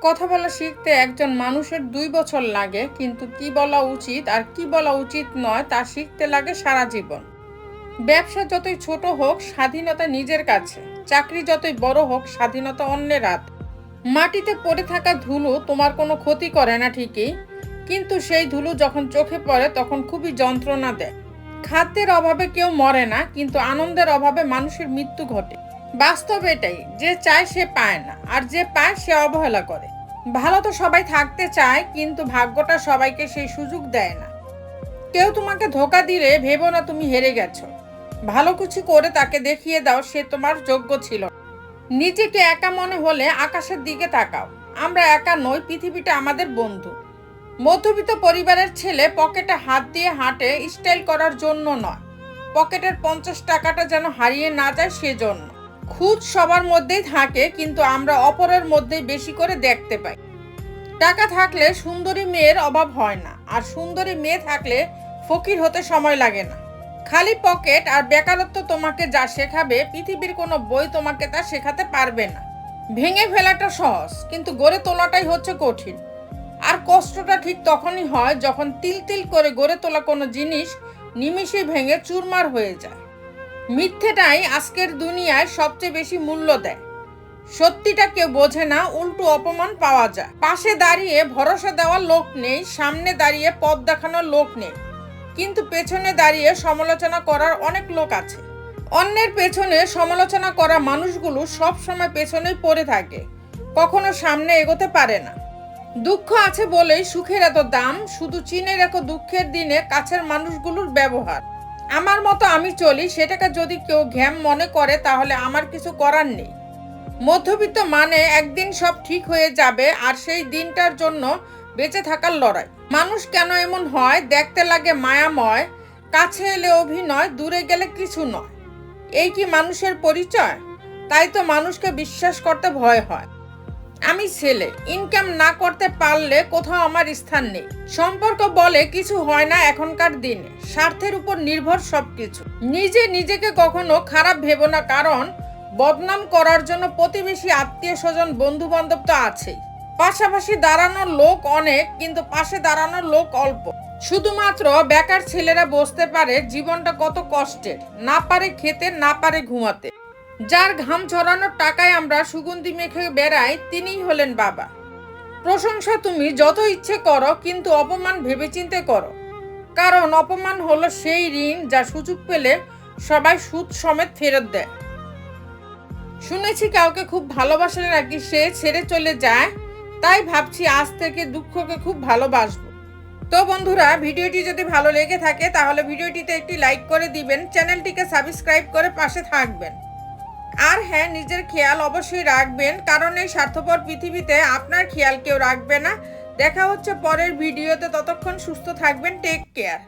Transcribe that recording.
কথা বলা শিখতে একজন মানুষের 2 বছর লাগে, কিন্তু কি বলা উচিত আর কি বলা উচিত নয় তা শিখতে লাগে সারা জীবন। ব্যবসা যতই ছোট হোক, স্বাধীনতা নিজের কাছে। চাকরি যতই বড় হোক, স্বাধীনতা অন্যের হাতে। মাটিতে পড়ে থাকা ধুলো তোমার কোনো ক্ষতি করে না ঠিকই, কিন্তু সেই ধুলো যখন চোখে পড়ে তখন খুবই যন্ত্রণা দেয়। খাদ্যের অভাবে কেউ মরে না, কিন্তু আনন্দের অভাবে মানুষের মৃত্যু ঘটে। বাস্তব এটাই, যে চায় সে পায় না, আর যে পায় সে অবহেলা করে। ভালো তো সবাই থাকতে চায়, কিন্তু ভাগ্যটা সবাইকে সেই সুযোগ দেয় না। কেউ তোমাকে ধোঁকা দিলে ভেবো না তুমি হেরে গেছো। ভালো কিছু করে তাকে দেখিয়ে দাও সে তোমার যোগ্য ছিল। নিজেকে একা মনে হলে আকাশের দিকে তাকাও। আমরা একা নই, পৃথিবীটা আমাদের বন্ধু। মধ্যবিত্ত পরিবারের ছেলে পকেটে হাত দিয়ে হাঁটে স্টাইল করার জন্য নয়, পকেটের 50 টাকাটা যেন হারিয়ে না যায় সেজন্য। খুঁত সবার মধ্যেই থাকে, কিন্তু আমরা অপরের মধ্যেই বেশি করে দেখতে পাই। টাকা থাকলে সুন্দরী মেয়ের অভাব হয় না, আর সুন্দরী মেয়ে থাকলে ফকির হতে সময় লাগে না। খালি পকেট আর বেকারত্ব তোমাকে যা শেখাবে, পৃথিবীর কোনো বই তোমাকে তা শেখাতে পারবে না। ভেঙে ফেলাটা সহজ, কিন্তু গড়ে তোলাটাই হচ্ছে কঠিন। আর কষ্টটা ঠিক তখনই হয় যখন তিল তিল করে গড়ে তোলা কোনো জিনিস নিমিষে ভেঙে চুরমার হয়ে যায়। মিথ্যেটাই আজকের দুনিয়ায় সবচেয়ে বেশি মূল্য দেয়। সত্যিটা কেউ বোঝে না, উল্টো অপমান পাওয়া যায়। পাশে দাঁড়িয়ে ভরসা দেওয়ার লোক নেই, সামনে দাঁড়িয়ে পথ দেখানোর লোক নেই, কিন্তু পেছনে দাঁড়িয়ে সমালোচনা করার অনেক লোক আছে। অন্যের পেছনে সমালোচনা করা মানুষগুলো সব সময় পেছনেই পড়ে থাকে, কখনো সামনে এগোতে পারে না। দুঃখ আছে বলেই সুখের এত দাম, শুধু চিনে রেখো দুঃখের দিনে কাছের মানুষগুলোর ব্যবহার। আমার মতো আমি চলি, সেটাকে যদি কেউ ঘ্যাম মনে করে তাহলে আমার কিছু করার নেই। মধ্যবিত্ত মানে একদিন সব ঠিক হয়ে যাবে, আর সেই দিনটার জন্য বেঁচে থাকার লড়াই। মানুষ কেন এমন হয়? দেখতে লাগে মায়াময়, কাছে এলে অভিনয়, দূরে গেলে কিছু নয়। এই কি মানুষের পরিচয়? তাই তো মানুষকে বিশ্বাস করতে ভয় হয়। আমি ছেলে, ইনকাম না করতে পারলে কোথাও আমার স্থান নেই। সম্পর্ক বলে কিছু হয় না এখনকার দিনে, স্বার্থের উপর নির্ভর সবকিছু। নিজেকে কখনো খারাপ ভেবো না, কারণ বদনাম করার জন্য প্রতিবেশী, আত্মীয় স্বজন, বন্ধু বান্ধব তো আছেই। পাশাপাশি দাঁড়ানোর লোক অনেক, কিন্তু পাশে দাঁড়ানোর লোক অল্প। শুধুমাত্র বেকার ছেলেরা বুঝতে পারে জীবনটা কত কষ্টের, না পারে খেতে, না পারে ঘুমাতে। যার ঘাম ঝরানোর টাকায় আমরা সুগন্ধি মেখে বেড়াই, তিনিই হলেন বাবা। প্রশংসা তুমি যত ইচ্ছে করো, কিন্তু অপমান ভেবেচিন্তে করো, কারণ অপমান হলো সেই ঋণ যা সুযোগ পেলে সবাই সুদ সমেত ফেরত দেয়। শুনেছি কাউকে খুব ভালোবাসলে নাকি সে ছেড়ে চলে যায়, তাই ভাবছি আজ থেকে দুঃখকে খুব ভালোবাসবো। তো বন্ধুরা, ভিডিওটি যদি ভালো লেগে থাকে তাহলে ভিডিওটিতে একটি লাইক করে দিবেন, চ্যানেলটিকে সাবস্ক্রাইব করে পাশে থাকবেন। আর হ্যাঁ, নিজের খেয়াল অবশ্যই রাখবেন, কারণ এই স্বার্থপর পৃথিবীতে আপনার খেয়াল কেউ রাখবে না। দেখা হচ্ছে পরের ভিডিওতে, ততক্ষণ সুস্থ থাকবেন। Take care.